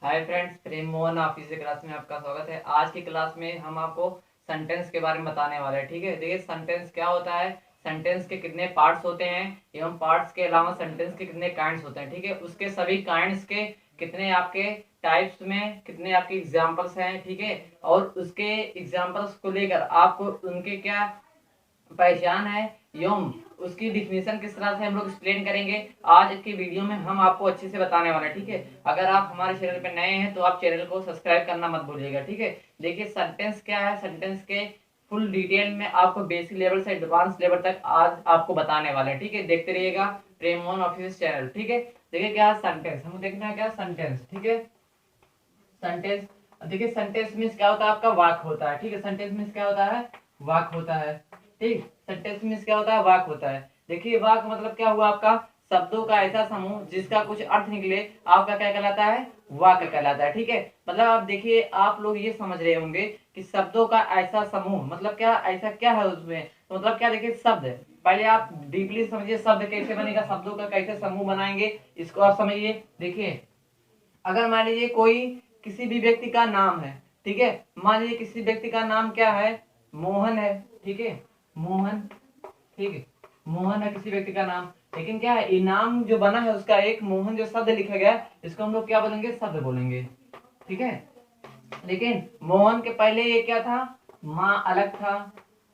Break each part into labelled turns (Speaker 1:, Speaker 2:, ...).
Speaker 1: Hi friends, प्रेम Mohan office class में आपका स्वागत है। आज की क्लास में हम आपको सेंटेंस के बारे में बताने वाले हैं। ठीक है, देखिए सेंटेंस क्या होता है, सेंटेंस के कितने पार्ट्स होते हैं एवं पार्ट्स के अलावा सेंटेंस के कितने काइंड्स होते हैं। ठीक है, उसके सभी काइंड्स के कितने आपके टाइप्स में कितने आपके एग्जाम्पल्स हैं। ठीक है, और उसके एग्जाम्पल्स को लेकर आपको उनके क्या पहचान है एवं उसकी डिफिनेशन किस तरह से हम लोग एक्सप्लेन करेंगे आज की वीडियो में हम आपको अच्छे से बताने वाले हैं। ठीक है, अगर आप हमारे चैनल पर नए हैं तो आप चैनल को सब्सक्राइब करना मत भूलिएगा। ठीक है, देखिए सेंटेंस क्या है, सेंटेंस के फुल डिटेल में आपको बेसिक लेवल से एडवांस लेवल तक आज आपको बताने वाले हैं। ठीक है, देखते रहिएगा प्रेम मोहन ऑफिस चैनल। ठीक है, देखिए क्या सेंटेंस हम देखना है, क्या सेंटेंस। ठीक है, सेंटेंस देखिए सेंटेंस मीन्स क्या होता है, आपका वाक्य होता है। ठीक है, सेंटेंस मीन्स क्या होता है, वाक्य होता है। ठीक, सेंटेंस मीन्स क्या होता है, वाक्य होता है। देखिए वाक्य मतलब क्या हुआ, आपका शब्दों का ऐसा समूह जिसका कुछ अर्थ निकले, आपका क्या कहलाता है, वाक्य कहलाता है। ठीक है, मतलब आप देखिए आप लोग ये समझ रहे होंगे कि शब्दों का ऐसा समूह मतलब क्या, ऐसा क्या है उसमें, तो मतलब क्या, देखिए शब्द, पहले आप डीपली समझिए शब्द कैसे बनेगा, शब्दों का कैसे समूह बनाएंगे इसको आप समझिए। देखिए अगर मान लीजिए कोई किसी भी व्यक्ति का नाम है, ठीक है, मान लीजिए किसी व्यक्ति का नाम क्या है, मोहन है। ठीक है, मोहन, ठीक है, मोहन है किसी व्यक्ति का नाम, लेकिन क्या है, इनाम जो बना है उसका एक मोहन जो शब्द लिखा गया है, इसको हम लोग क्या बोलेंगे, शब्द बोलेंगे। ठीक है, लेकिन मोहन के पहले ये क्या था, माँ अलग था,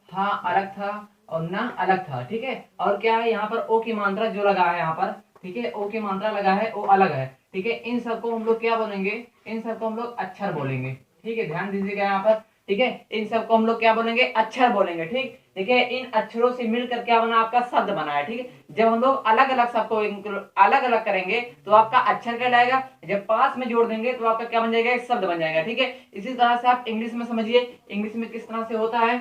Speaker 1: हाँ अलग था और ना अलग था। ठीक है, और क्या है यहाँ पर ओ की मात्रा जो लगा है यहाँ पर, ठीक है, ओ की मात्रा लगा है, ओ अलग है। ठीक है, इन सबको हम लोग क्या बोलेंगे, इन सबको हम लोग अक्षर बोलेंगे। ठीक है, ध्यान दीजिएगा यहाँ पर। ठीक है, इन सबको हम लोग क्या बोलेंगे, अक्षर बोलेंगे। ठीक, देखिए इन अक्षरों से मिलकर क्या बना, आपका शब्द बना है। ठीक है, जब हम लोग अलग अलग सबको अलग अलग करेंगे तो आपका अक्षर कहलाएगा, जब पास में जोड़ देंगे तो आपका क्या बन जाएगा, एक शब्द बन जाएगा। ठीक है, इसी तरह से आप इंग्लिश में समझिए, इंग्लिश में किस तरह से होता है।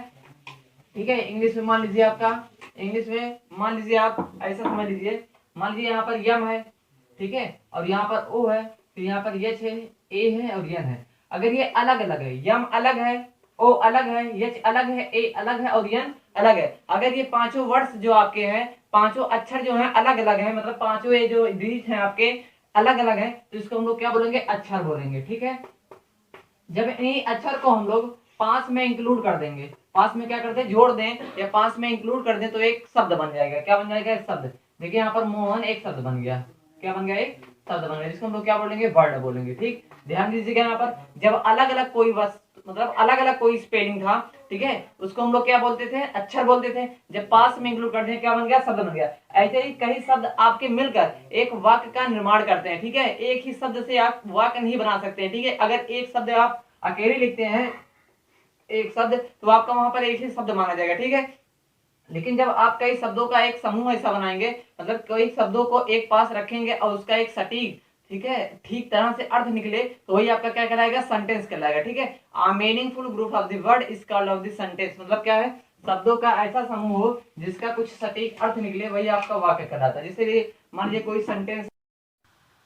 Speaker 1: ठीक है, इंग्लिश में मान लीजिए आपका, इंग्लिश में मान लीजिए आप ऐसा समझ लीजिए, मान लीजिए यहाँ पर यम है, ठीक है, और यहाँ पर ओ है, फिर यहाँ पर यच है, ए है और यन है। अगर ये अलग अलग है, यम अलग है, ओ अलग है, यच अलग है, ए अलग है और यन अलग है, अगर ये पांचों वर्ड्स जो आपके हैं, पांचों अक्षर जो हैं अलग अलग हैं, मतलब पांचों ये जो डिजिट हैं आपके अलग अलग हैं, तो इसको हम लोग क्या बोलेंगे, अक्षर बोलेंगे। ठीक है, जब इन अक्षर को हम लोग पास में इंक्लूड कर देंगे, पास में क्या करते हैं, जोड़ दें या पास में इंक्लूड कर दें तो एक शब्द बन जाएगा। क्या बन जाएगा, एक शब्द। देखिए यहाँ पर मोहन एक शब्द बन गया, क्या बन गया, एक शब्द बन गया, जिसको हम लोग क्या बोलेंगे, वर्ड बोलेंगे। ठीक, ध्यान दीजिएगा यहाँ पर, जब अलग अलग कोई वस्तु मतलब अलग अलग कोई स्पेलिंग था, ठीक है, उसको हम लोग क्या बोलते थे, अक्षर बोलते थे, जब पास में इंक्लूड करते हैं क्या बन गया, शब्द बन गया। ऐसे ही कई शब्द आपके मिलकर एक वाक्य का निर्माण करते हैं। ठीक है, एक ही शब्द से आप वाक्य नहीं बना सकते हैं। ठीक है, अगर एक शब्द आप अकेले लिखते हैं एक शब्द, तो आपका वहां पर एक ही शब्द माना जाएगा। ठीक है, लेकिन जब आप कई शब्दों का एक समूह ऐसा बनाएंगे, मतलब कई शब्दों को एक पास रखेंगे और उसका एक सटीक, ठीक है, ठीक तरह से अर्थ निकले, तो वही आपका क्या कहलाएगा, सेंटेंस कहलाएगा। ठीक है, a meaningful group of the word is called off the sentence, मतलब क्या है, शब्दों का ऐसा समूह हो जिसका कुछ सटीक अर्थ निकले, वही आपका वाक्य कहलाता है। जैसे मान लीजिए कोई सेंटेंस,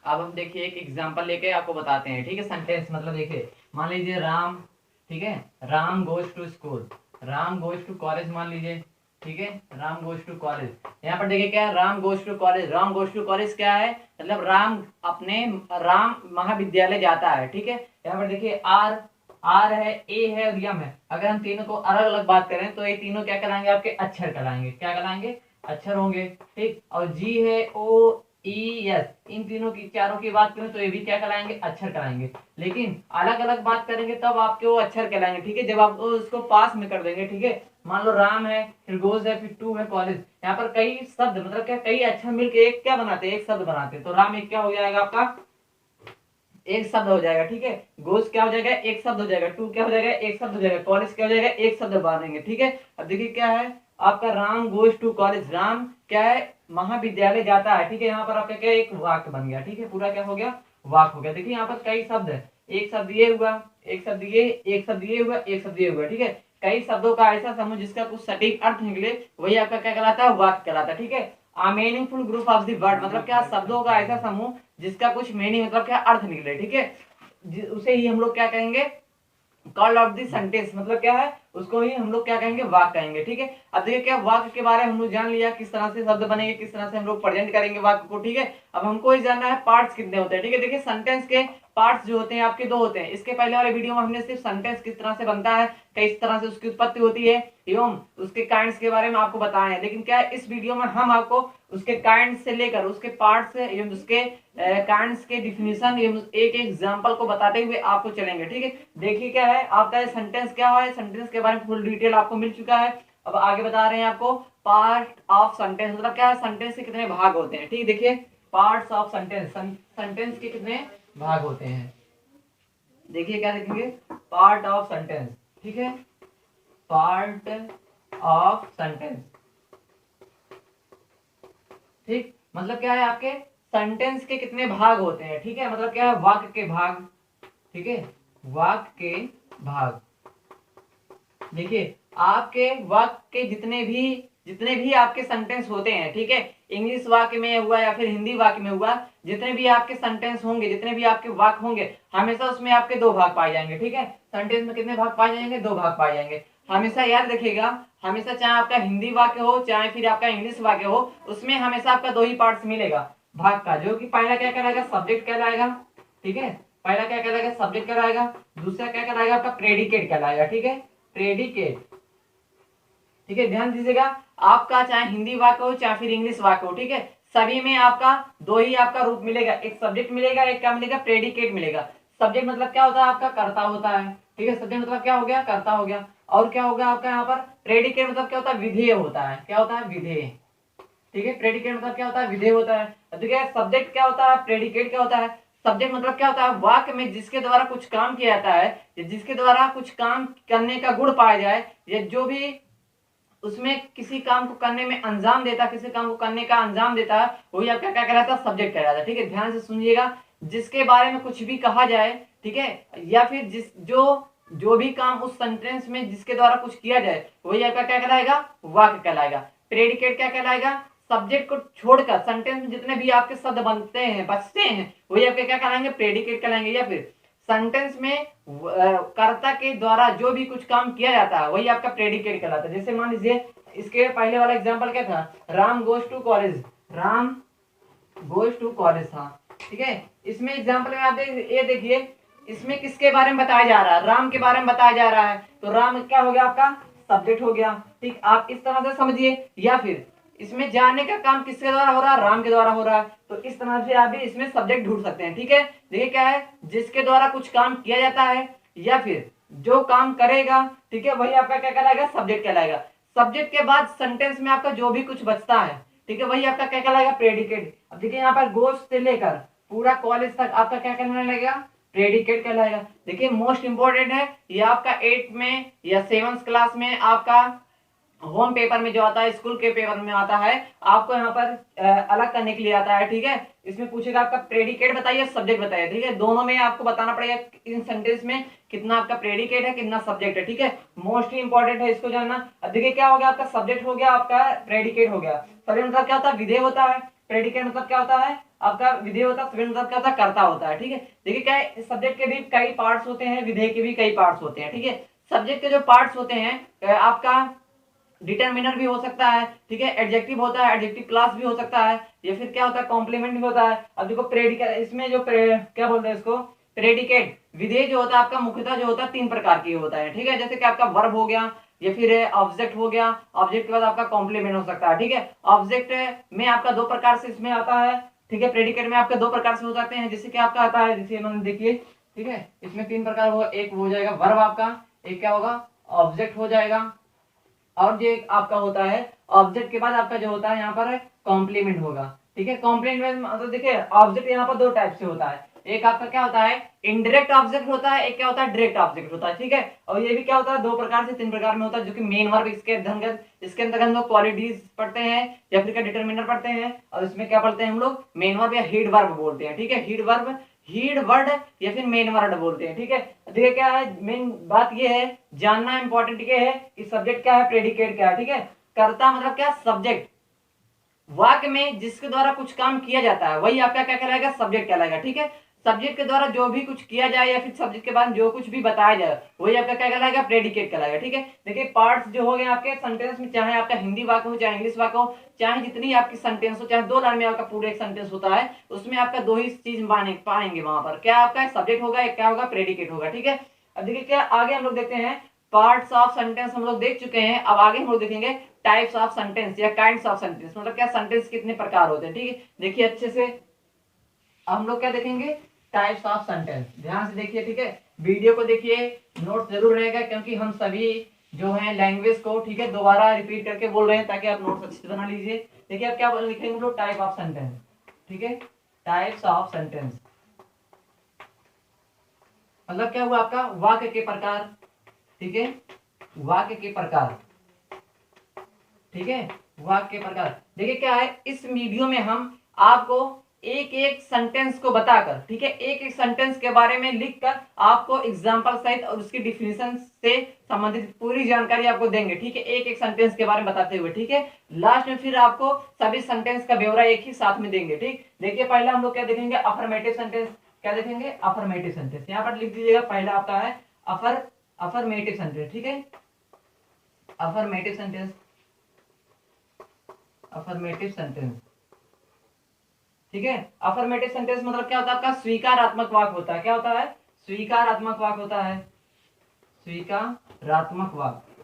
Speaker 1: अब हम देखिए एक एग्जांपल लेके आपको बताते हैं। ठीक है, सेंटेंस मतलब देखिए मान लीजिए राम, ठीक है, Ram goes to school, Ram goes to college मान लीजिए। ठीक है, राम गोज टू कॉलेज, यहाँ पर देखिए क्या है, Ram goes to college, Ram goes to college क्या है, मतलब राम अपने, राम महाविद्यालय जाता है। ठीक है, यहाँ पर देखिए आर, आर है, ए है और यम है, अगर हम तीनों को अलग अलग बात करें तो ये तीनों क्या कहलाएंगे, आपके अक्षर कहलाएंगे। क्या कहलाएंगे, अक्षर होंगे। ठीक, और जी है, ओ ई एस, इन तीनों की चारों की बात करें तो ये भी क्या कहलाएंगे, अक्षर कहलाएंगे। लेकिन अलग अलग बात करेंगे तब आपके वो अक्षर कहलाएंगे। ठीक है, जब आप उसको पास में कर देंगे, ठीक है, मान लो राम है, फिर गोज है, फिर टू है कॉलेज, यहाँ पर कई शब्द मतलब क्या, कई अक्षर मिलके एक क्या बनाते हैं, एक शब्द बनाते हैं, तो राम एक क्या हो जाएगा, आपका एक शब्द हो जाएगा। ठीक है, गोज क्या हो जाएगा, एक शब्द हो जाएगा, टू क्या हो जाएगा, एक शब्द हो जाएगा, कॉलेज क्या हो जाएगा, एक शब्द बांधेंगे। ठीक है, अब देखिए क्या है, आपका Ram goes to college, Ram क्या है, महाविद्यालय जाता है। ठीक है, यहाँ पर आपका क्या, एक वाक्य बन गया। ठीक है, पूरा क्या हो गया, वाक्य हो गया। देखिए यहाँ पर कई शब्द है, एक शब्द ये हुआ, एक शब्द ये, एक शब्द ये हुआ, एक शब्द ये हुआ। ठीक है, कई शब्दों का ऐसा समूह जिसका कुछ सटीक अर्थ निकले, वही आपका क्या कहलाता है, वाक्य कहलाता है। ठीक है, a meaningful group of the word, मतलब क्या, शब्दों का ऐसा समूह जिसका कुछ मीनिंग मतलब क्या, अर्थ निकले। ठीक है, उसे ही हम लोग क्या कहेंगे, कॉल्ड ऑफ द सेंटेंस, मतलब क्या है, उसको ही हम लोग क्या कहेंगे, वाक्य कहेंगे। ठीक है, अब देखिए क्या वाक्य के बारे में हम लोग जान लिया, किस तरह से शब्द बनेंगे, किस तरह से हम लोग प्रेजेंट करेंगे वाक्य को। ठीक है, अब हमको ही जानना है पार्ट्स कितने होते हैं। ठीक है, देखिए सेंटेंस के पार्ट्स जो होते हैं आपके दो होते हैं। इसके पहले वाले वीडियो में हमने सिर्फ सेंटेंस किस तरह से बनता है, किस तरह से उसकी उत्पत्ति होती है एवं उसके काइंड्स के बारे में आपको बताए हैं। लेकिन क्या है, इस वीडियो में हम आपको उसके काइंड्स से लेकर उसके पार्ट्स एवं उसके काइंड्स के डिफिनीशन एवं एक एग्जांपल को बताते हुए आपको चलेंगे। ठीक है, देखिए क्या है आपका सेंटेंस क्या है, सेंटेंस के बारे में फुल डिटेल आपको मिल चुका है। अब आगे बता रहे हैं आपको पार्ट ऑफ सेंटेंस, मतलब क्या है, सेंटेंस के कितने भाग होते हैं। ठीक है, देखिए पार्ट्स ऑफ सेंटेंस, सेंटेंस के कितने भाग होते हैं। देखिए क्या देखेंगे, पार्ट ऑफ सेंटेंस। ठीक है, पार्ट ऑफ सेंटेंस। ठीक, मतलब क्या है आपके सेंटेंस के कितने भाग होते हैं। ठीक है, मतलब क्या है, वाक्य के भाग। ठीक है, वाक्य के भाग। देखिए आपके वाक्य के जितने भी आपके सेंटेंस होते हैं, ठीक है, इंग्लिश वाक्य में हुआ या फिर हिंदी वाक्य में हुआ, जितने भी आपके सेंटेंस होंगे, जितने भी आपके वाक्य होंगे, हमेशा उसमें आपके दो भाग पाए जाएंगे। ठीक है, सेंटेंस में कितने भाग पाए जाएंगे, दो भाग पाए जाएंगे। हमेशा याद रखिएगा, हमेशा चाहे आपका हिंदी वाक्य हो चाहे फिर आपका इंग्लिश वाक्य हो, उसमें हमेशा आपका दो ही पार्ट्स मिलेगा भाग का, जो कि पहला क्या कहलाएगा, सब्जेक्ट कहलाएगा। ठीक है, पहला क्या कहलाएगा, सब्जेक्ट कहलाएगा। दूसरा क्या कहलाएगा, आपका प्रेडिकेट कहलाएगा। ठीक है, प्रेडिकेट। ठीक है, ध्यान दीजिएगा, आपका चाहे हिंदी वाक्य हो चाहे फिर इंग्लिश वाक्य हो, ठीक है, सभी में आपका दो ही आपका रूप मिलेगा, एक सब्जेक्ट मिलेगा, एक क्या मिलेगा, प्रेडिकेट मिलेगा। सब्जेक्ट मतलब क्या होता है, आपका कर्ता होता है। ठीक है, सब्जेक्ट मतलब क्या हो गया, कर्ता हो गया। और क्या होगा आपका यहाँ पर, प्रेडिकेट मतलब क्या होता है, विधेय होता है। क्या होता है, विधेय। ठीक है, प्रेडिकेट मतलब क्या होता है, विधेय होता है। ठीक है, सब्जेक्ट क्या होता है, प्रेडिकेट क्या होता है। सब्जेक्ट मतलब क्या होता है, वाक्य में जिसके द्वारा कुछ काम किया जाता है, जिसके द्वारा कुछ काम करने का गुण पाया जाए, या जो भी उसमें किसी काम को करने में अंजाम देता, किसी काम को करने का अंजाम देता है, वही आपका क्या कहलाता है, सब्जेक्ट कहलाता है। ठीक है, ध्यान से सुनिएगा, जिसके बारे में कुछ भी कहा जाए, ठीक है, या फिर जो भी काम उस सेंटेंस में जिसके द्वारा कुछ किया जाए, वही आपका क्या कहलाएगा, वाक्य कहलाएगा। प्रेडिकेट क्या कहलाएगा, सब्जेक्ट को छोड़कर सेंटेंस में जितने भी आपके शब्द बनते हैं, बचते हैं, वही आपके क्या कहलाएंगे, प्रेडिकेट कहलाएंगे। या फिर सेंटेंस में कर्ता के द्वारा जो भी कुछ काम किया जाता है, वही आपका प्रेडिकेट कहलाता है। जैसे मान लीजिए, इसके पहले वाला एग्जांपल क्या था, Ram goes to college, Ram goes to college था। ठीक है, इसमें एग्जांपल में आप ये देखिए, इसमें किसके बारे में बताया जा रहा है, राम के बारे में बताया जा रहा है, तो राम क्या हो गया, आपका सब्जेक्ट हो गया। ठीक, आप इस तरह से समझिए। या फिर इसमें जानने का काम किसके द्वारा हो रहा है, राम के द्वारा हो रहा है, तो इस तरह से आप भी इसमें सब्जेक्ट ढूंढ सकते हैं। ठीक है, देखिए क्या है, जिसके द्वारा कुछ काम किया जाता है या फिर जो काम करेगा, ठीक है, वही आपका क्या कहलाएगा, सब्जेक्ट कहलाएगा। सब्जेक्ट के बाद सेंटेंस में आपका जो भी कुछ बचता है, ठीक है, वही आपका क्या कहलाएगा, प्रेडिकेट। अब देखिए यहाँ पर गोज से लेकर पूरा कॉलेज तक आपका क्या कहने लगेगा, प्रेडिकेट कहलाएगा। देखिए मोस्ट इंपोर्टेंट है ये, आपका 8 में या 7th क्लास में आपका होम पेपर में जो आता है, स्कूल के पेपर में आता है, आपको यहाँ पर अलग करने के लिए आता है। ठीक है, इसमें पूछेगा आपका प्रेडिकेट बताइए, सब्जेक्ट बताइए। ठीक है, दोनों में आपको बताना पड़ेगा इन सेंटेंस में कितना आपका प्रेडिकेट है, कितना सब्जेक्ट है। ठीक है, मोस्ट इंपॉर्टेंट है इसको जानना। अब देखिए क्या हो गया, आपका सब्जेक्ट हो गया, आपका प्रेडिकेट हो गया। सब्जेक्ट मतलब क्या होता है, विधेय होता है। प्रेडिकेट मतलब क्या होता है, आपका विधेय होता है। सब्जेक्ट मतलब क्या होता है, कर्ता होता है। ठीक है, देखिए क्या है, सब्जेक्ट के भी कई पार्ट्स होते हैं, विधेय के भी कई पार्ट्स होते हैं। ठीक है, सब्जेक्ट के जो पार्ट्स होते हैं, आपका डिटरमिनर भी हो सकता है, ठीक है, एडजेक्टिव होता है, एडजेक्टिव क्लास भी हो सकता है, या फिर क्या होता है, कॉम्प्लीमेंट भी होता है। अब देखो प्रेडिकेट, इसमें जो क्या बोलते हैं इसको, प्रेडिकेट विधेय जो होता है आपका मुख्यतः जो होता है 3 प्रकार की होता है। ठीक है, जैसे कि आपका वर्ब हो गया, या फिर ऑब्जेक्ट हो गया, ऑब्जेक्ट के बाद आपका कॉम्प्लीमेंट हो सकता है। ठीक है, ऑब्जेक्ट में आपका 2 प्रकार से इसमें आता है। ठीक है, प्रेडिकेट में आपका 2 प्रकार से हो सकते हैं, जैसे कि आपका आता है, जैसे मैंने देखिए, ठीक है, इसमें 3 प्रकार होगा, एक हो जाएगा वर्ब आपका, एक क्या होगा, ऑब्जेक्ट हो जाएगा, और जो आपका होता है ऑब्जेक्ट के बाद आपका जो होता है यहाँ पर कॉम्प्लीमेंट होगा। ठीक है, कॉम्प्लीमेंट मतलब देखिए ऑब्जेक्ट यहाँ पर 2 टाइप से होता है, एक आपका क्या होता है, इनडायरेक्ट ऑब्जेक्ट होता है, एक क्या होता है, डायरेक्ट ऑब्जेक्ट होता है। ठीक है, और ये भी क्या होता है, 2 प्रकार से 3 प्रकार में होता है, जो कि मेन वर्ब इसके अंतर्गत, हम लोग क्वालिटीज पढ़ते हैं, या फिर क्या डिटरमिनर पढ़ते हैं, और इसमें क्या पढ़ते हैं हम लोग, मेन वर्ब या हीड वर्ब बोलते हैं। ठीक है, हीड वर्ब, हीड वर्ड या फिर मेन वर्ड बोलते हैं। ठीक है, देखिए क्या है, मेन बात ये है, जानना इंपॉर्टेंट ये है कि सब्जेक्ट क्या है, प्रेडिकेट क्या है। ठीक है, कर्ता मतलब क्या, सब्जेक्ट, वाक्य में जिसके द्वारा कुछ काम किया जाता है, वही आपका क्या कहलाएगा, सब्जेक्ट कहलाएगा। ठीक है, सब्जेक्ट के द्वारा जो भी कुछ किया जाए या फिर सब्जेक्ट के बाद जो कुछ भी बताया जाए वही आपका क्या कहलाएगा, प्रेडिकेट कहलाएगा। ठीक है, देखिए पार्ट्स जो हो गए आपके सेंटेंस में, चाहे आपका हिंदी वाक्य हो, चाहे इंग्लिश वाक्य हो, चाहे जितनी आपकी सेंटेंस हो, चाहे 2 लाइन में आपका पूरा एक सेंटेंस होता है, उसमें आपका 2 ही चीज पाएंगे वहां पर, क्या आपका सब्जेक्ट होगा, एक क्या होगा, प्रेडिकेट होगा। ठीक है, अब देखिए क्या आगे हम लोग देखते हैं, पार्ट्स ऑफ सेंटेंस हम लोग देख चुके हैं। अब आगे हम लोग देखेंगे टाइप्स ऑफ सेंटेंस या काइंड्स ऑफ सेंटेंस, मतलब क्या सेंटेंस कितने प्रकार होते हैं। ठीक है, देखिए अच्छे से हम लोग क्या देखेंगे, टाइप्स ऑफ सेंटेंस, ध्यान से देखिए। ठीक है, वीडियो को देखिए, नोट जरूर रहेगा, क्योंकि हम सभी जो है लैंग्वेज को, ठीक है, दोबारा रिपीट करके बोल रहे हैं ताकि आप नोट्स अच्छे से बना लीजिए। देखिए अब क्या लिखेंगे हम लोग, टाइप ऑफ सेंटेंस। ठीक है, टाइप्स ऑफ सेंटेंस मतलब क्या हुआ आपका, वाक्य के प्रकार। ठीक है, वाक्य के प्रकार। ठीक है, वाक्य के प्रकार। देखिए क्या है, इस वीडियो में हम आपको एक एक सेंटेंस को बताकर, ठीक है, एक एक सेंटेंस के बारे में लिखकर आपको एग्जांपल सहित और उसकी डिफिनेशन से संबंधित पूरी जानकारी आपको देंगे। ठीक है, एक एक सेंटेंस के बारे में बताते हुए। ठीक है, लास्ट में फिर आपको सभी सेंटेंस का ब्यौरा एक ही साथ में देंगे। ठीक, देखिए पहला हम लोग क्या देखेंगे, अफर्मेटिव सेंटेंस। क्या देखेंगे, अफर्मेटिव सेंटेंस। यहाँ पर लिख दीजिएगा, पहला आपका है अफर्मेटिव सेंटेंस। ठीक है, अफर्मेटिव सेंटेंस, अफर्मेटिव सेंटेंस। ठीक है, अफर्मेटिव सेंटेंस मतलब क्या होता है, आपका स्वीकारात्मक वाक्य होता है। क्या होता है, स्वीकारात्मक वाक्य होता है, स्वीकारात्मक वाक्य,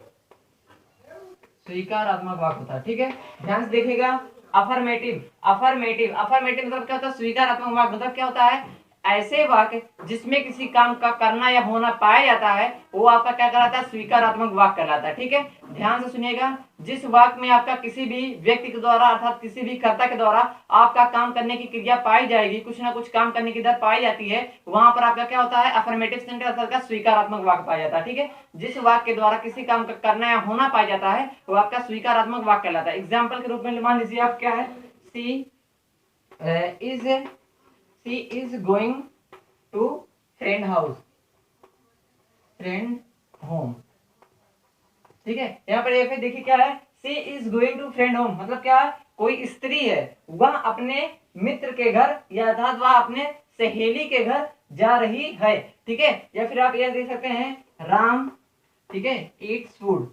Speaker 1: स्वीकारात्मक वाक्य होता है। ठीक है, ध्यान से देखिएगा, अफर्मेटिव, अफर्मेटिव, अफर्मेटिव मतलब क्या होता है, स्वीकारात्मक वाक्य मतलब क्या होता है, ऐसे वाक्य जिसमें किसी काम का करना या होना पाया जाता है वो आपका क्या कहलाता है, स्वीकारात्मक वाक्य कहलाता है। ठीक है, ध्यान से सुनिएगा, जिस वाक्य में आपका किसी भी व्यक्ति के द्वारा अर्थात किसी भी कर्ता के द्वारा आपका काम करने की क्रिया पाई जाएगी, कुछ ना कुछ काम करने की दर पाई जाती है, वहां पर आपका क्या होता है, अफर्मेटिव सेंटेंस अर्थात का स्वीकारात्मक वाक्य पाया जाता है। ठीक है, जिस वाक्य के द्वारा किसी काम का करना या होना पाया जाता है वो आपका स्वीकारात्मक वाक्य कहलाता है। एग्जाम्पल के रूप में मान लीजिए आप, क्या है, she is going to friend house, friend home. ठीक है, यहाँ पर ये फिर देखिए क्या है, she is going to friend home मतलब क्या है, कोई स्त्री है वह अपने मित्र के घर या अर्थात वह अपने सहेली के घर जा रही है। ठीक है, या फिर आप यह देख सकते हैं, राम, ठीक है, ईट्स फूड,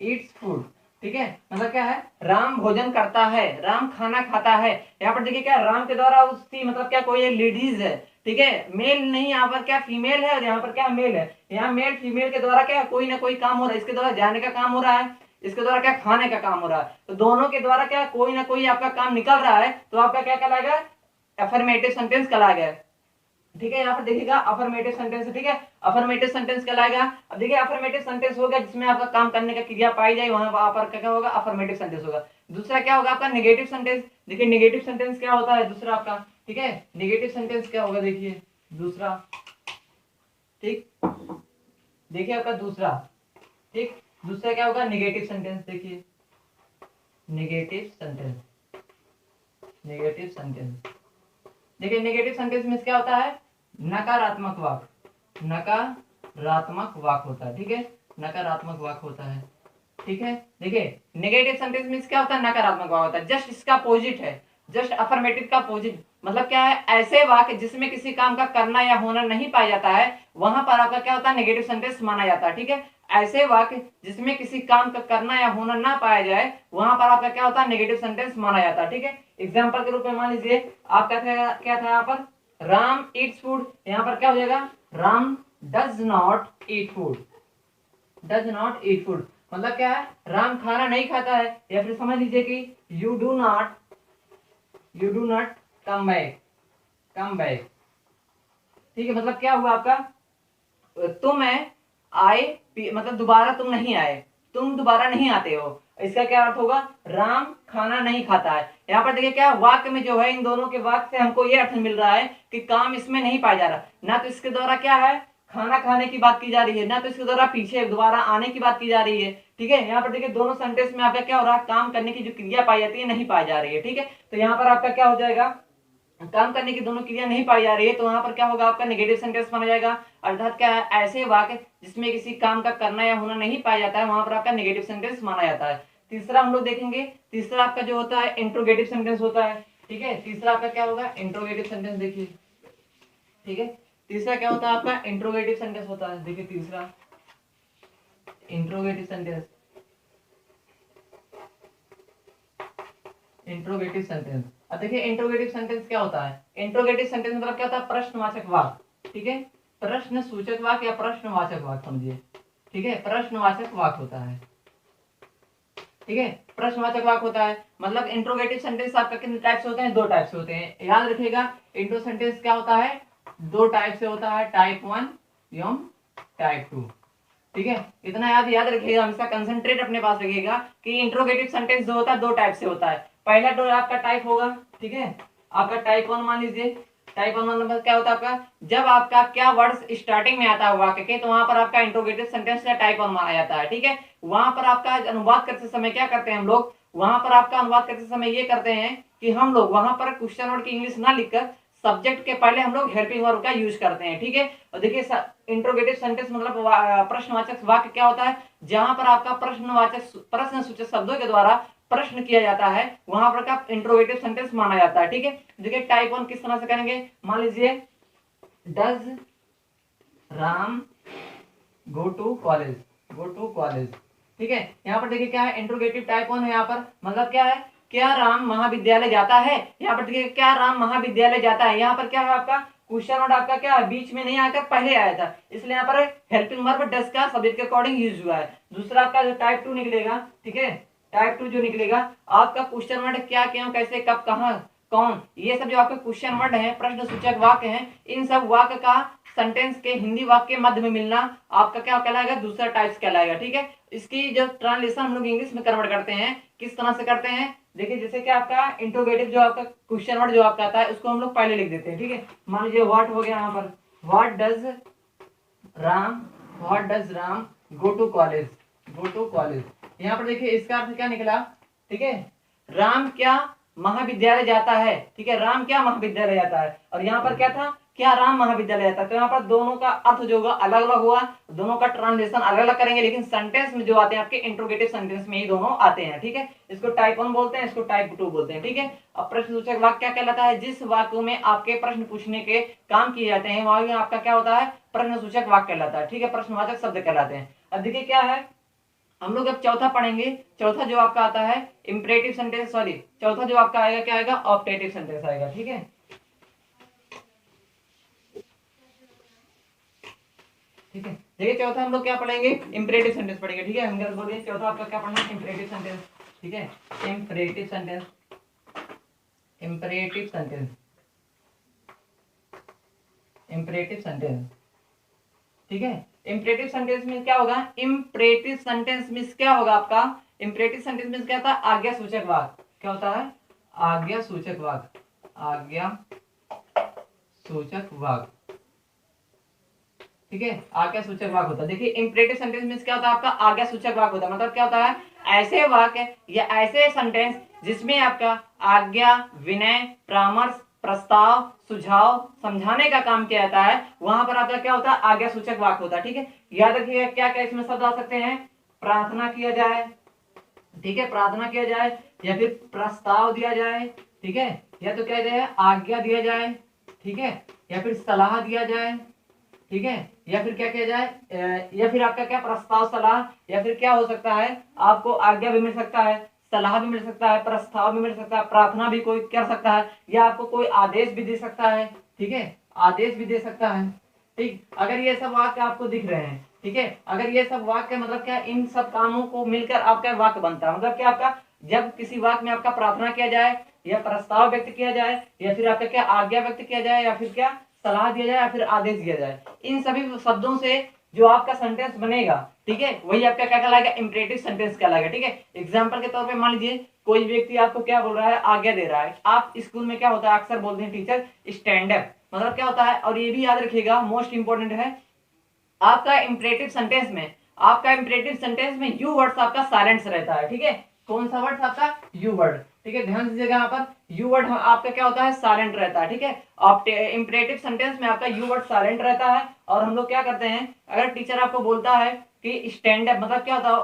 Speaker 1: ईट्स फूड। ठीक है, मतलब क्या है, राम भोजन करता है, राम खाना खाता है। यहाँ पर देखिए क्या, राम के द्वारा उसकी मतलब क्या, कोई एक लेडीज है। ठीक है, मेल नहीं, यहाँ पर क्या फीमेल है और यहाँ पर क्या मेल है। यहाँ मेल फीमेल के द्वारा क्या कोई ना कोई काम हो रहा है, इसके द्वारा जाने का काम हो रहा है, इसके द्वारा क्या खाने का काम हो रहा है, तो दोनों के द्वारा क्या कोई ना कोई आपका काम निकल रहा है, तो आपका क्या कहलाएगा, अफर्मेटिव सेंटेंस कहलाएगा। ठीक है, यहाँ पर देखिएगा अफर्मेटिव सेंटेंस है। ठीक है, अफर्मेटिव सेंटेंस कहलाएगा। अब देखिए अफर्मेटिव सेंटेंस हो गया जिसमें आपका काम करने का क्रिया पाई जाए, वहां पर क्या होगा, अफर्मेटिव सेंटेंस होगा। दूसरा क्या होगा आपका, नेगेटिव सेंटेंस। देखिए नेगेटिव सेंटेंस क्या होता है दूसरा आपका, ठीक है, नेगेटिव सेंटेंस क्या होगा, देखिए दूसरा, ठीक, देखिए आपका दूसरा, ठीक, दूसरा क्या होगा, नेगेटिव सेंटेंस। देखिए नेगेटिव सेंटेंस, नेगेटिव सेंटेंस। देखिए नेगेटिव सेंटेंस में क्या होता है, नकारात्मक वाक्य, नकारात्मक वाक्य होता है। ठीक है, नकारात्मक वाक्य होता है। ठीक है, देखिए नेगेटिव सेंटेंस में क्या होता है, नकारात्मक वाक्य होता है, जस्ट इसका अपोजिट है, जस्ट अफर्मेटिव का अपोजिट। मतलब क्या है, ऐसे वाक्य जिसमें किसी काम का करना या होना नहीं पाया जाता है वहां पर आपका क्या होता है, नेगेटिव सेंटेंस माना जाता है। ठीक है, ऐसे वाक्य जिसमें किसी काम का करना या होना ना पाया जाए वहां पर आपका क्या होता है, नेगेटिव सेंटेंस माना जाता है। ठीक है, एग्जाम्पल के रूप में मान लीजिए आप क्या था यहाँ पर, राम ईट्स फूड, यहाँ पर क्या हो जाएगा, Ram does not eat food, does not eat food मतलब क्या है, राम खाना नहीं खाता है। या फिर समझ लीजिए कि you do not come back, come back. ठीक है, मतलब क्या हुआ आपका, तुम आए, मतलब दोबारा तुम नहीं आए, तुम दोबारा नहीं आते हो। इसका क्या अर्थ होगा, राम खाना नहीं खाता है। यहाँ पर देखिए क्या वाक्य में जो है, इन दोनों के वाक्य से हमको ये अर्थ मिल रहा है कि काम इसमें नहीं पाया जा रहा, ना तो इसके द्वारा क्या है खाना खाने की बात की जा रही है, ना तो इसके द्वारा पीछे दोबारा आने की बात की जा रही है। ठीक है, यहाँ पर देखिए दोनों सेंटेंस में आपका क्या हो रहा है, काम करने की जो क्रिया पाई जाती है नहीं पाई जा रही है। ठीक है, तो यहाँ पर आपका क्या हो जाएगा, काम करने की दोनों क्रिया नहीं पाई जा रही है, तो वहां पर क्या होगा, आपका नेगेटिव सेंटेंस माना जाएगा। अर्थात क्या है, ऐसे वाक्य जिसमें किसी काम का करना या होना नहीं पाया जाता है वहां पर आपका नेगेटिव सेंटेंस माना जाता है। तीसरा हम लोग देखेंगे, तीसरा आपका जो होता है इंट्रोगेटिव सेंटेंस होता है। ठीक है, तीसरा आपका क्या होगा, इंट्रोगेटिव सेंटेंस। देखिए ठीक है। तीसरा क्या होता है आपका इंट्रोगेटिव सेंटेंस होता है। देखिए तीसरा इंट्रोगेटिव सेंटेंस, इंट्रोगेटिव सेंटेंस। अब देखिए इंट्रोगेटिव सेंटेंस क्या होता है। इंट्रोगेटिव सेंटेंस मतलब क्या होता है, प्रश्नवाचक वाक्य। ठीक है, प्रश्न सूचक वाक्य या प्रश्नवाचक वाक्य समझिए। ठीक है, प्रश्नवाचक वाक्य होता है। ठीक है, प्रश्नवाचक वाक्य होता है। मतलब इंट्रोगेटिव सेंटेंस आपका कितने टाइप से होते हैं, दो टाइप से होते हैं। याद रखिएगा इंट्रो सेंटेंस क्या होता है, दो टाइप से होता है, टाइप 1 एवं टाइप 2। ठीक है, इतना याद याद रखिएगा, हमेशा कंसंट्रेट अपने पास रखिएगा कि इंट्रोगेटिव सेंटेंस जो होता है दो टाइप से होता है। पहला तो आपका टाइप होगा, ठीक है, आपका टाइप 1 मान लीजिए। टाइप 1 मतलब क्या होता है आपका, जब आपका क्या वर्ड्स स्टार्टिंग में आता है वाक्य के, तो वहां पर आपका इंट्रोगेटिव सेंटेंस या टाइप 1 माना जाता है। ठीक है, वहां पर आपका अनुवाद करते समय क्या करते हैं हम लोग, वहां पर आपका अनुवाद करते समय ये करते हैं कि हम लोग वहां पर क्वेश्चन वर्ड की इंग्लिश ना लिखकर सब्जेक्ट के पहले हम लोग हेल्पिंग वर्ब का यूज करते हैं। ठीक है, और देखिए इंट्रोगेटिव सेंटेंस मतलब प्रश्नवाचक वाक्य क्या होता है, जहां पर आपका प्रश्न सूचक शब्दों के द्वारा प्रश्न किया जाता है, वहां पर का इंट्रोगेटिव सेंटेंस माना जाता है। ठीक है, देखिए टाइप 1 किस तरह से करेंगे, मान लीजिए does Ram go to college, go to college. ठीक है, यहाँ पर देखिए क्या है, इंट्रोगेटिव टाइप 1 है। यहाँ पर मतलब क्या है, क्या राम महाविद्यालय जाता है। यहाँ पर देखिए क्या राम महाविद्यालय जाता है, यहाँ पर क्या है आपका क्वेश्चन वर्ड आपका क्या है, बीच में नहीं आकर पहले आया था, इसलिए यहाँ पर हेल्पिंग वर्ब डज का सब्जेक्ट के अकॉर्डिंग यूज हुआ है। दूसरा आपका जो टाइप 2 निकलेगा, ठीक है, टाइप 2 जो निकलेगा आपका क्वेश्चन वर्ड क्या, क्यों, कैसे, कब, कहाँ, कौन, ये सब जो आपके क्वेश्चन वर्ड है, प्रश्न सूचक वाक्य हैं, इन सब वाक्य का सेंटेंस के हिंदी वाक्य के मध्य में मिलना आपका क्या कहलाएगा, दूसरा टाइप्स कहलाएगा। ठीक है, इसकी जो ट्रांसलेशन हम लोग इंग्लिश में कन्वर्ट करते हैं, किस तरह से करते हैं, देखिए जैसे कि आपका इंट्रोगेटिव जो आपका क्वेश्चन वर्ड जो आपका आता है उसको हम लोग पहले लिख देते हैं। ठीक है, मान लीजिए व्हाट हो गया, यहाँ पर what does Ram, what does Ram go to college, go to college. यहाँ पर देखिए इसका अर्थ क्या निकला, ठीक है, राम क्या महाविद्यालय जाता है। ठीक है, राम क्या महाविद्यालय जाता है, और यहाँ पर क्या था, क्या राम महाविद्यालय जाता है। तो यहाँ पर दोनों का अर्थ जो होगा अलग अलग हुआ, दोनों का ट्रांसलेशन अलग अलग करेंगे, लेकिन सेंटेंस में जो आते हैं आपके इंट्रोगेटिव सेंटेंस में ही दोनों आते हैं। ठीक है, इसको टाइप 1 बोलते हैं, इसको टाइप 2 बोलते हैं। ठीक है, अब प्रश्नसूचक वाक्य क्या कहलाता है, जिस वाक्य में आपके प्रश्न पूछने के काम किए जाते हैं वहां आपका क्या होता है, प्रश्नसूचक वाक्य कहलाता है। ठीक है, प्रश्नवाचक शब्द कहलाते हैं। अब देखिए क्या है, हम लोग अब चौथा पढ़ेंगे। चौथा जो आपका आता है इंपरेटिव सेंटेंस, सॉरी चौथा जो आपका आएगा क्या आएगा, ऑप्टेटिव सेंटेंस आएगा। ठीक है, ठीक है, देखिए चौथा हम लोग क्या पढ़ेंगे, इंपरेटिव सेंटेंस पढ़ेंगे। ठीक है, हम गलत बोलिए, चौथा आपका क्या पढ़ना है, इंपरेटिव सेंटेंस। ठीक है, imperative sentence, imperative sentence, imperative sentence. ठीक है, इंपरेटिव सेंटेंस में क्या होगा, इंपरेटिव सेंटेंस में क्या होगा आपका, इंपरेटिव सेंटेंस में क्या होता है, आज्ञा सूचक वाक्य। क्या होता है, आज्ञा सूचक वाक्य, आज्ञा सूचक वाक्य। ठीक है, आज्ञा सूचक वाक्य होता है। देखिए इंपरेटिव सेंटेंस में क्या होता है आपका, आज्ञा सूचक वाक्य होता है। मतलब क्या होता है, ऐसे वाक्य या ऐसे सेंटेंस जिसमें आपका आज्ञा, विनय, परामर्श, प्रस्ताव, सुझाव, समझाने का काम किया जाता है, वहां पर आपका क्या होता है, आज्ञा सूचक वाक्य होता है। ठीक है, याद रखिएगा क्या क्या इसमें शब्द आ सकते हैं, प्रार्थना किया जाए, ठीक है, प्रार्थना किया जाए, या फिर प्रस्ताव दिया जाए, ठीक है, या तो कह रहे आज्ञा दिया जाए, ठीक है, या फिर सलाह दिया जाए, ठीक है, या फिर क्या किया जाए, या फिर आपका क्या प्रस्ताव, सलाह, या फिर क्या हो सकता है, आपको आज्ञा भी मिल सकता है, सलाह भी मिल सकता है, प्रस्ताव भी मिल सकता है, प्रार्थना भी कोई कर सकता है, या आपको कोई आदेश भी दे सकता है। ठीक है, आदेश भी दे सकता है। ठीक, अगर ये सब वाक्य आपको दिख रहे हैं, ठीक है, अगर ये सब वाक्य मतलब क्या, इन सब कामों को मिलकर आपका वाक्य बनता है। मतलब क्या आपका, जब किसी वाक्य में आपका प्रार्थना किया जाए, या प्रस्ताव व्यक्त किया जाए, या फिर आपका क्या आज्ञा व्यक्त किया जाए, या फिर क्या सलाह दिया जाए, या फिर आदेश दिया जाए, इन सभी शब्दों से जो आपका सेंटेंस बनेगा, ठीक है, वही आपका क्या कहलाएगा, इंपरेटिव सेंटेंस कहलाएगा। ठीक है, एग्जांपल के तौर पे मान लीजिए कोई व्यक्ति आपको क्या बोल रहा है, आज्ञा दे रहा है। आप स्कूल में क्या होता है, अक्सर बोलते हैं टीचर स्टैंड अप, मतलब क्या होता है, और ये भी याद रखिएगा मोस्ट इंपोर्टेंट है, आपका इंपरेटिव सेंटेंस में, आपका इंपरेटिव सेंटेंस में यू वर्ड्स आपका साइलेंस रहता है। ठीक है, कौन सा वर्ड आपका, यू वर्ड। ठीक है, ध्यान दीजिएगा यहाँ पर यू वर्ड आपका क्या होता है, साइलेंट रहता है। ठीक है, इंपरेटिव सेंटेंस में आपका यू वर्ड साइलेंट रहता है। और हम लोग क्या करते हैं, अगर टीचर आपको बोलता है कि स्टैंड अप, मतलब क्या होता है,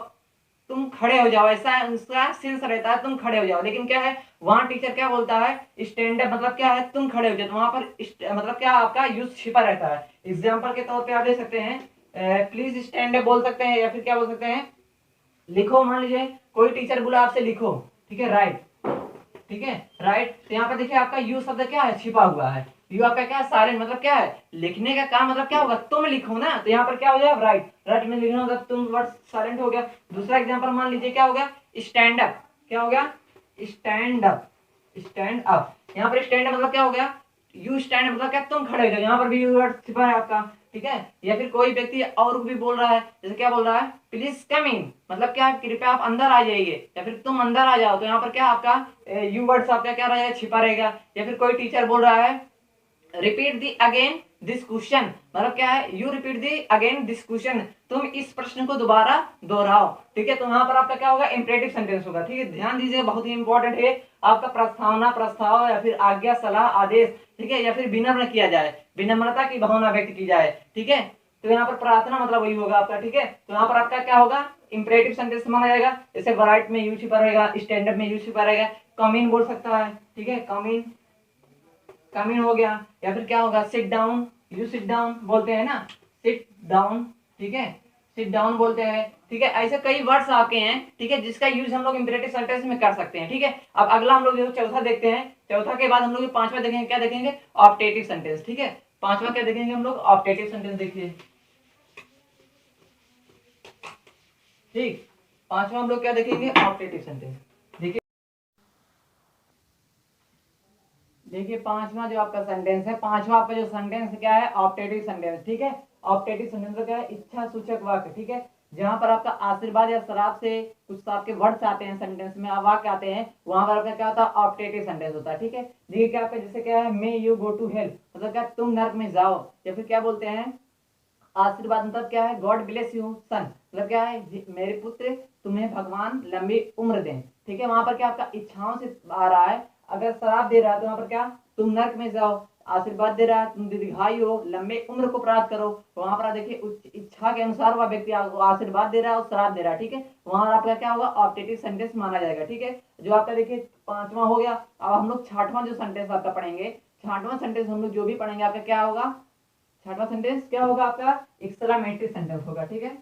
Speaker 1: तुम खड़े हो जाओ, ऐसा उसका सेंस रहता है तुम खड़े हो जाओ। लेकिन क्या है वहां टीचर क्या बोलता है, स्टैंड अप, मतलब क्या है तुम खड़े हो जाओ, वहां पर मतलब क्या आपका यूज छिपा रहता है। एग्जाम्पल के तौर पे आप दे सकते हैं प्लीज स्टैंड अप बोल सकते हैं, या फिर क्या बोल सकते हैं लिखो। मान लीजिए कोई टीचर बोला आपसे लिखो, ठीक है राइट, ठीक है राइट, तो यहाँ पर देखिए आपका यू शब्द क्या है छिपा हुआ है। यू आपका क्या है साइलेंट, मतलब क्या है लिखने का काम, मतलब क्या होगा तुम लिखो ना, तो यहाँ पर क्या हो जाएगा राइट, राइट में लिखना होगा तुम, वर्ड साइलेंट हो गया। दूसरा एग्जांपल मान लीजिए क्या हो गया स्टैंड अप, क्या हो गया स्टैंड अप, स्टैंड अप, यहाँ पर स्टैंड मतलब क्या हो गया यू स्टैंड मतलब क्या तुम खड़े हो जाओ, यहाँ पर भी यू वर्ड छिपा है आपका, ठीक है। या फिर कोई व्यक्ति और भी बोल रहा है, जैसे क्या बोल रहा है प्लीज कम इन, मतलब क्या कृपया आप अंदर आ जाइए, या फिर तुम अंदर आ जाओ, तो यहाँ पर क्या आपका यू वर्ड्स आपका क्या रहेगा छिपा रहेगा। या फिर कोई टीचर बोल रहा है repeat the again this question, मतलब क्या है you repeat the again this question, तुम इस प्रश्न को दोबारा दोहराओ, ठीक है। तो यहाँ पर आपका क्या होगा इंपरेटिव सेंटेंस होगा, ठीक है। ध्यान दीजिए बहुत ही इंपॉर्टेंट है आपका प्रस्तावना, प्रस्ताव या फिर आज्ञा, सलाह, आदेश, ठीक है, या फिर विनम्र किया जाए, विनम्रता की भावना व्यक्त की जाए, ठीक है। तो यहाँ पर प्रार्थना मतलब वही होगा आपका, ठीक है। तो यहाँ पर आपका क्या होगा इंपरेटिव सेंटेंस माना जाएगा। जैसे राइट में यू छिपा रहेगा, स्टैंड अप में यू छिपा रहेगा, कम इन बोल सकता है, ठीक है, कम इन, कम इन हो गया। या फिर क्या होगा sit down, you sit down बोलते हैं ना, सिट डाउन, ठीक है, सिट डाउन बोलते हैं, ठीक है। ऐसे कई वर्ड्स आपके हैं, ठीक है, जिसका यूज हम लोग इंपरेटिव सेंटेंस में कर सकते हैं, ठीक है। अब अगला हम लोग जो चौथा देखते हैं, चौथा के बाद हम लोग पांचवा देखेंगे, क्या देखेंगे ऑप्टेटिव सेंटेंस, ठीक है। पांचवा क्या देखेंगे हम लोग ऑप्टेटिव सेंटेंस, देखिए ठीक, पांचवा हम लोग क्या देखेंगे ऑप्टेटिव सेंटेंस। देखिए देखिए पांचवा जो आपका सेंटेंस है, पांचवा आपका जो सेंटेंस क्या है ऑप्टेटिव सेंटेंस, ठीक है। ऑप्टेटिव सेंटेंस का क्या है इच्छा सूचक वाक्य, ठीक है, जहां पर आपका आशीर्वाद या शराब से कुछ आपके वर्ड्स आते हैं सेंटेंस में, वाक्य आते हैं, वहां पर आपका क्या होता है ऑप्टेटिव सेंटेंस होता है, ठीक है। देखिए क्या आपका जैसे क्या है may you go to help, मतलब क्या तुम नर्क में जाओ, या फिर क्या बोलते हैं आशीर्वाद मतलब क्या है गॉड ब्लेस यू सन, मतलब क्या है मेरे पुत्र तुम्हें भगवान लंबी उम्र दें, ठीक है। वहां पर क्या आपका इच्छाओं से आ रहा है, अगर शराब दे रहा है तो वहां पर क्या तुम नर्क में जाओ, आशीर्वाद दे रहा है तुम दीर्घायु हो, लंबे उम्र को प्राप्त करो, तो वहां पर आप देखिए उच्च इच्छा के अनुसार वह व्यक्ति आपको आशीर्वाद दे रहा है और शराब दे रहा है, ठीक है। वहां आपका क्या होगा ऑप्टेटिव सेंटेंस माना जाएगा, ठीक है। जो आपका देखिए पांचवा हो गया। अब हम लोग छठवां जो सेंटेंस आपका पढ़ेंगे, छठवां सेंटेंस हम लोग जो भी पढ़ेंगे आपका क्या होगा, छठवां सेंटेंस क्या होगा आपका एक्सक्लेमेटरी सेंटेंस होगा, ठीक है।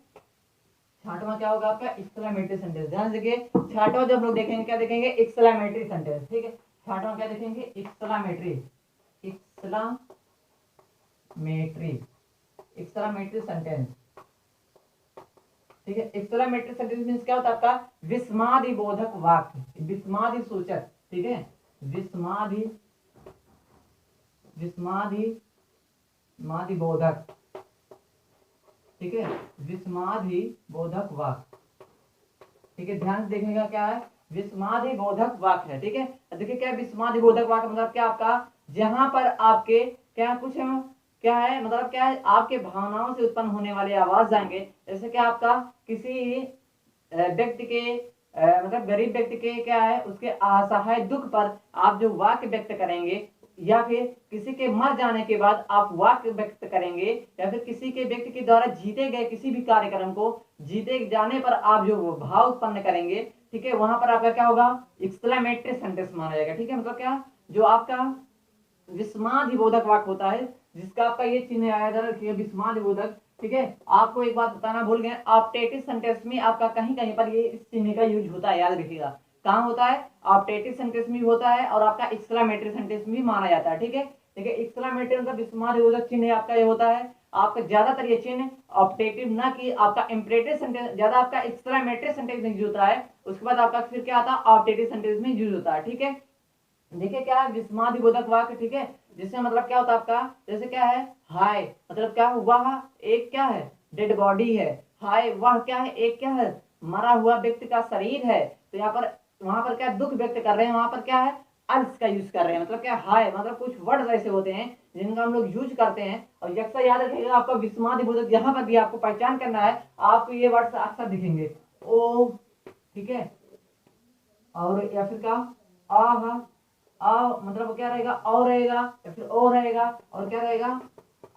Speaker 1: छठवां क्या होगा आपका एक्सक्लेमेटरी सेंटेंस, ध्यान देखिए छठवां जब लोग देखेंगे क्या देखेंगे एक्सक्लेमेटरी सेंटेंस, ठीक है। छठवां क्या देखेंगे एक्सक्लेमेटरी, एक्सक्लेमेटरी, एक्सक्लेमेटरी सेंटेंस, ठीक है। एक्सक्लेमेटरी सेंटेंस मींस क्या होता है आपका विस्मादि बोधक वाक्य, विस्मादि सूचक, ठीक है, विस्मादि, विस्मादि मादि बोधक, ठीक है, विस्मादि बोधक वाक्य, ठीक है। ध्यान से देखने का क्या है विस्मादि बोधक वाक्य है, ठीक है। देखिए क्या विस्मादि बोधक वाक्य मतलब क्या आपका जहां पर आपके क्या कुछ क्या है, मतलब क्या है आपके भावनाओं से उत्पन्न होने वाली आवाज जाएंगे, जैसे कि आपका किसी व्यक्ति के मतलब गरीब व्यक्ति के क्या है उसके असहाय दुख पर आप जो वाक्य व्यक्त करेंगे, या फिर किसी के मर जाने के बाद आप वाक्य व्यक्त करेंगे, या फिर किसी के व्यक्ति के द्वारा जीते गए किसी भी कार्यक्रम को जीते जाने पर आप जो भाव उत्पन्न करेंगे, ठीक है, वहां पर आपका क्या होगा एक्सक्लेमेटरी सेंटेंस माना जाएगा, ठीक है। मतलब क्या जो आपका विस्मादिबोधक वाक्य होता है, जिसका आपका ये चिन्ह आया था रखिए विस्मादिबोधक, ठीक है। आपको एक बात बताना भूल गए, ऑप्टेटिव सेंटेंस में आपका कहीं कहीं पर ये इस चिन्ह का यूज होता है, याद रखिएगा कहाँ होता है ऑप्टेटिव सेंटेंस में होता है, और आपका एक्सक्लेमेटरी सेंटेंस में माना जाता है, ठीक है। देखिए एक्सक्लेमेटरी मतलब विस्मादिबोधक चिन्ह आपका ये होता है, आपका ज्यादातर ये चिन्ह ऑप्टेटिव ना कि आपका इंपरेटिव सेंटेंस ज्यादा आपका एक्सक्लेमेटरी सेंटेंस में यूज होता है, उसके बाद आपका फिर क्या आता है ऑप्टेटिव सेंटेंस में यूज होता है, ठीक है। देखिए क्या है विस्मादिबोधक वाक्य, ठीक है, जिसमें मतलब क्या होता है आपका जैसे क्या है हाय, मतलब क्या वह एक क्या है डेड बॉडी है, हाय वह क्या है एक क्या है मरा हुआ व्यक्ति का शरीर है, तो यहाँ पर वहां पर क्या दुख व्यक्त कर रहे हैं, वहां पर क्या है अल्स का यूज कर रहे हैं, मतलब क्या हाय मतलब कुछ वर्ड ऐसे होते हैं जिनका हम लोग यूज करते हैं, और यक्सा याद रखिएगा आपका विस्मादिबोधक यहाँ पर भी आपको पहचान करना है, आपको ये वर्ड अक्सर दिखेंगे ओ, ठीक है, और या फिर क्या आह, आ मतलब क्या रहेगा और रहेगा, या फिर ओ रहेगा, और क्या रहेगा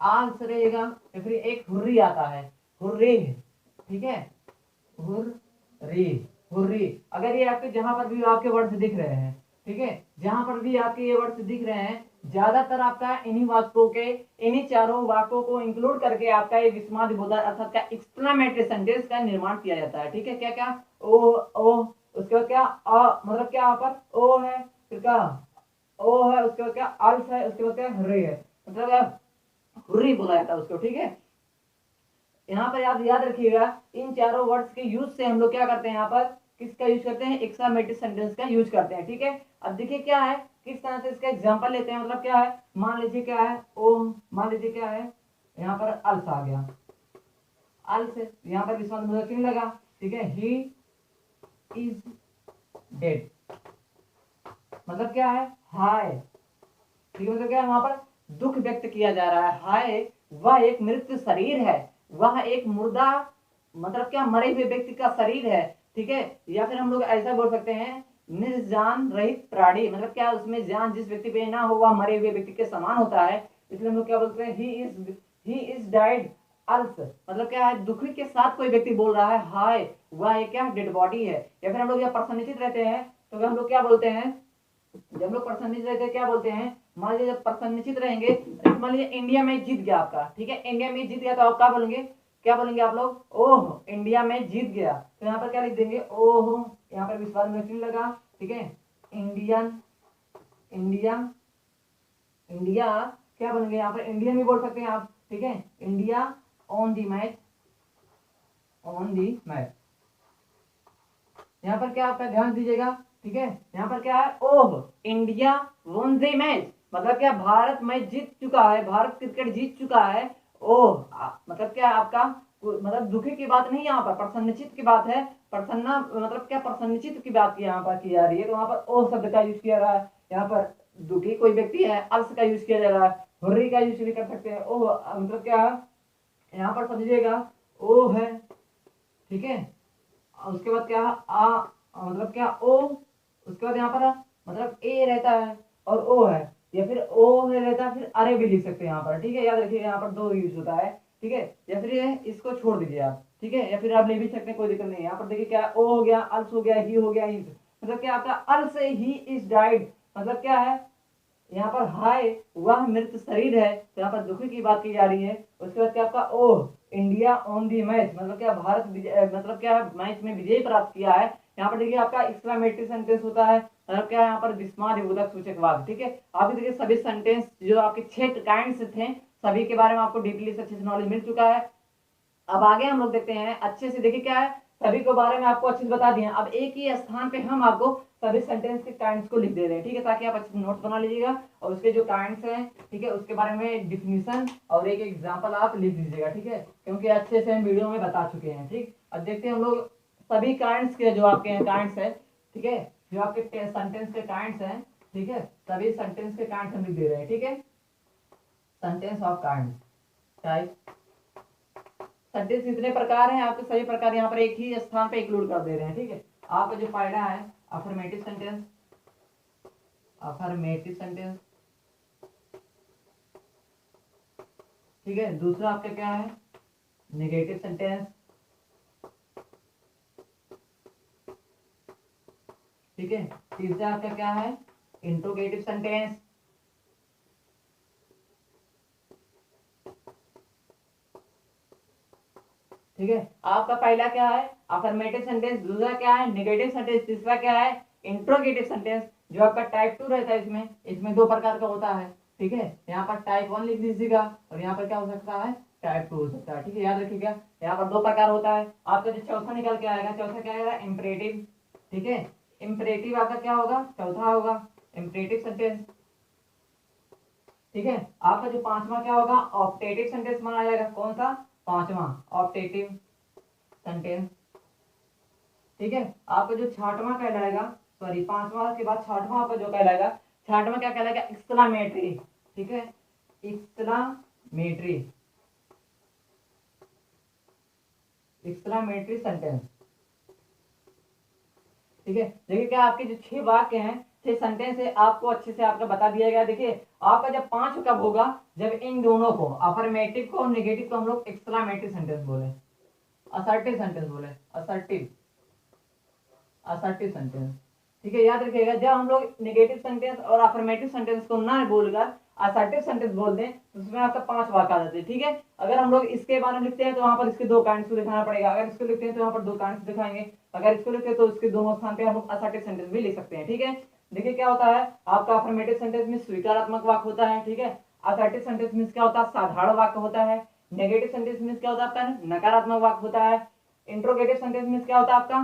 Speaker 1: आंस रहेगा, या फिर एक हुर्री आता है हुर्री, ठीक है, हुर्री, री, हुर्री। अगर ये आपके जहां पर भी आपके वर्ड्स दिख रहे हैं, ठीक है, जहां पर भी आपके ये वर्ड्स दिख रहे हैं, ज्यादातर आपका इन्हीं वाक्यों के, इन्हीं चारों वाक्यों को इंक्लूड करके आपका ये विस्मयादिबोधक अर्थात का एक्सक्लेमेटरी सेंटेंस का निर्माण किया जाता है। ठीक है, क्या क्या, ओ, उसके बाद क्या मतलब क्या यहाँ पर ओ है, फिर क्या ओ है, उसके बाद क्या अल्फ है, उसके बाद क्या रे है, मतलब हुर्री बोला जाता है उसको। ठीक है, यहाँ पर याद याद रखिएगा, इन चारों वर्ड्स के यूज से हम लोग क्या करते हैं, यहाँ पर किसका यूज करते हैं, एक्सक्लेमेटरी सेंटेंस का यूज करते हैं। ठीक है, अब देखिए क्या है, किस तरह से इसका एग्जांपल लेते हैं, मतलब क्या है, मान लीजिए क्या है ओ, मान लीजिए क्या है, यहाँ पर अल्फ आ गया, अल्फ यहाँ पर विस्मयादिबोधक चिन्ह लगा। ठीक है, ही इज डेड, मतलब क्या है, हाय। ठीक है, मतलब क्या है, वहां पर दुख व्यक्त किया जा रहा है, हाय वह एक मृत शरीर है, वह एक मुर्दा, मतलब क्या मरे हुए व्यक्ति का शरीर है। ठीक है, या फिर हम लोग ऐसा बोल सकते हैं, निर्जान रहित प्राणी, मतलब क्या उसमें जान जिस व्यक्ति पे ना हो वह मरे हुए व्यक्ति के समान होता है, इसलिए हम लोग क्या बोलते हैं, ही इज डाइड अल्फ, मतलब क्या है दुखी के साथ कोई व्यक्ति बोल रहा है, हाय वह एक क्या डेड बॉडी है। या फिर हम लोग यह प्रसन्नचित रहते हैं तो हम लोग क्या बोलते हैं, जब लोग प्रसन्नचित रहते हैं क्या बोलते हैं, मान लीजिए जब प्रसन्नचित रहेंगे, मान लीजिए इंडिया में जीत गया आपका, ठीक है, इंडिया में जीत गया तो आप क्या बोलेंगे, क्या बोलेंगे आप लोग, ओह इंडिया में जीत गया, तो यहाँ पर क्या लिख देंगे, ओह, यहाँ पर विश्वास में चिन्ह लगा। ठीक है, इंडियन, इंडिया, इंडिया क्या बोलेंगे, यहाँ पर इंडियन भी बोल सकते हैं आप। ठीक है, India on the match, on the match, यहाँ पर क्या आपका ध्यान दीजिएगा। ठीक है, यहाँ पर क्या है, ओह इंडिया वन द मैच, मतलब क्या भारत मैच जीत चुका है, भारत क्रिकेट जीत चुका है। ओह मतलब क्या आपका मतलब दुखी की बात नहीं, यहाँ पर प्रसन्नचित की बात है, प्रसन्ना मतलब क्या प्रसन्नचित की बात यहाँ पर की जा रही है, तो वहां पर ओह शब्द का यूज किया रहा है। यहाँ पर दुखी कोई व्यक्ति है, अल्स का यूज किया जा रहा है, हुर्री का यूज भी कर सकते हैं, ओह मतलब क्या यहाँ पर समझिएगा, ओ है। ठीक है, उसके बाद क्या मतलब क्या ओ, उसके बाद यहाँ पर मतलब ए रहता है और ओ है, या फिर ओ है रहता है, फिर अरे भी लिख सकते हैं यहाँ पर। ठीक है, याद रखिए यहाँ पर दो यूज होता है। ठीक है, या फिर ये इसको छोड़ दीजिए आप। ठीक है, या फिर आप ले भी सकते हैं, कोई दिक्कत नहीं है। यहाँ पर देखिए क्या ओ हो गया, अल्स हो गया, ही हो गया, इज, मतलब क्या आपका अल्स से ही इज डाइड, मतलब क्या है यहाँ पर हाय वह मृत शरीर है, तो यहाँ पर दुखी की बात की जा रही है। उसके बाद क्या आपका ओह इंडिया ऑन दी मैच, मतलब क्या भारत मतलब क्या मैच में विजय प्राप्त किया है। यहाँ पर देखिए आपका एक्सक्लेमेटरी सेंटेंस होता है, मतलब क्या यहाँ पर विस्मयादिबोधक सूचक वाक्य। ठीक है, आप देखिए सभी सेंटेंस जो आपके 6 काइंड्स थे, सभी के बारे में आपको डीपली अच्छे से नॉलेज मिल चुका है। अब आगे हम लोग देखते हैं अच्छे से, देखिए क्या है, सभी के बारे में आपको अच्छे से बता दिए। अब एक ही स्थान पे हम आपको सभी सेंटेंस के काइंड्स को लिख दे रहे हैं। ठीक है, ताकि आप अच्छे से नोट्स बना लीजिएगा और उसके जो काइंड्स हैं, ठीक है, उसके बारे में डिफिनीशन और एक एग्जांपल आप लिख दीजिएगा। ठीक है, क्योंकि अच्छे से हम वीडियो में बता चुके हैं। ठीक, अब देखते हैं हम लोग सभी काइंड्स के जो आपके काइंड्स है, ठीक है, जो आपके सेंटेंस के काइंड्स हैं, ठीक है, सभी सेंटेंस के काइंड्स हम लिख दे रहे हैं। ठीक है, sentence of kinds type, sentence इतने प्रकार हैं, आपके सभी प्रकार यहाँ पर एक ही स्थान पे इंक्लूड कर दे रहे हैं। ठीक है, आपका जो पहला है अफर्मेटिव सेंटेंस, अफर्मेटिव सेंटेंस, ठीक है, दूसरा आपका क्या है नेगेटिव सेंटेंस, ठीक है, तीसरा आपका क्या है इंट्रोगेटिव सेंटेंस, ठीक है, आपका पहला क्या है अफर्मेटिव सेंटेंस, दूसरा क्या है नेगेटिव सेंटेंस, तीसरा क्या है इंट्रोगेटिव सेंटेंस। जो आपका टाइप 2 रहता है, इसमें इसमें 2 प्रकार का होता है। ठीक है, यहाँ पर टाइप 1 लिख दीजिएगा और यहाँ पर क्या हो सकता है टाइप 2 हो सकता है। ठीक है, याद रखिएगा यहाँ पर 2 प्रकार होता है। आपका जो चौथा निकल के आएगा, चौथा क्या आएगा इम्परेटिव। ठीक है, इम्परेटिव आपका क्या होगा, चौथा होगा इम्परेटिव सेंटेंस। ठीक है, आपका जो पांचवा क्या होगा ऑप्टेटिव सेंटेंस माना जाएगा, कौन सा पांचवा ऑप्टेटिव सेंटेंस। ठीक है, आपका जो छठवां कहलाएगा, सॉरी पांचवा के बाद छठवां आपका जो कहलाएगा, छठवां क्या कहलाएगा एक्सक्लामेटरी। ठीक है, एक्सक्लामेटरी, एक्सक्लामेटरी सेंटेंस। ठीक है, देखिए क्या आपके जो 6 वाक्य हैं, 6 सेंटेंस है, आपको अच्छे से आपका बता दिया गया। देखिए आपका जब 5 कब होगा, जब इन दोनों को अफर्मेटिव को और नेगेटिव को हम लोग एक्सक्लामेटरी सेंटेंस बोले, असर्टिव सेंटेंस बोले, असर्टिव। Assertive sentence. ठीक है, याद रखिएगा, जब हम लोग नेगेटिव सेंटेंस और अफर्मेटिव सेंटेंस को ना बोलकर असर्टिव सेंटेंस बोल दें तो उसमें आपका 5 वाक्य आ जाते हैं। ठीक है, अगर हम लोग इसके बारे में लिखते हैं तो वहां पर इसके 2 काइंड्स को दिखाना पड़ेगा, अगर इसको लिखते हैं तो वहां पर 2 काइंड्स दिखाएंगे, अगर इसको लिखते हैं तो इसके दोनों स्थान पे हम लोग असर्टिव सेंटेंस भी लिख सकते हैं। ठीक है, देखिए क्या होता है, आपका अफर्मेटिव सेंटेंस में स्वीकारात्मक वाक्य होता है। ठीक है, असर्टिव सेंटेंस में क्या होता है, साधारण वाक्य होता है। नेगेटिव सेंटेंस में क्या होता है, आपका नकारात्मक वाक्य होता है। इंट्रोगेटिव सेंटेंस में क्या होता है, आपका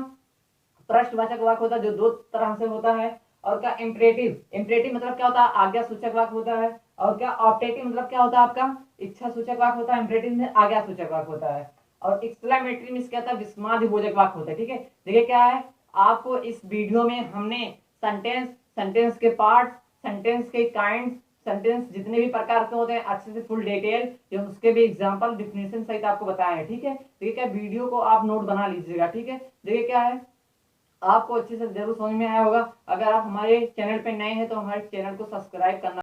Speaker 1: प्रश्नवाचक वाक्य होता है जो 2 तरह से होता है। और क्या इंपरेटिव मतलब क्या होता है, आज्ञा सूचक वाक्य होता है। और क्या ऑप्टेटिव मतलब क्या होता है, आपका इच्छा सूचक वाक्य होता है। इंपरेटिव में आज्ञा सूचक वाक्य होता है। और एक्सक्लेमेटरी में क्या होता है, विस्मयादिबोधक वाक्य होता है। ठीक है, देखिए क्या है, आपको इस वीडियो में हमने सेंटेंस के पार्ट, सेंटेंस के काइंड, सेंटेंस जितने भी प्रकार के होते हैं अच्छे से फुल डिटेल जो उसके भी एग्जांपल डिफिनेशन सहित आपको बताया है। ठीक है, देखिए क्या, वीडियो को आप नोट बना लीजिएगा। ठीक है, देखिए क्या है, आपको अच्छे से जरूर समझ में आया होगा। अगर आप हमारे चैनल पे नए हैं तो हमारे चैनल को सब्सक्राइब करना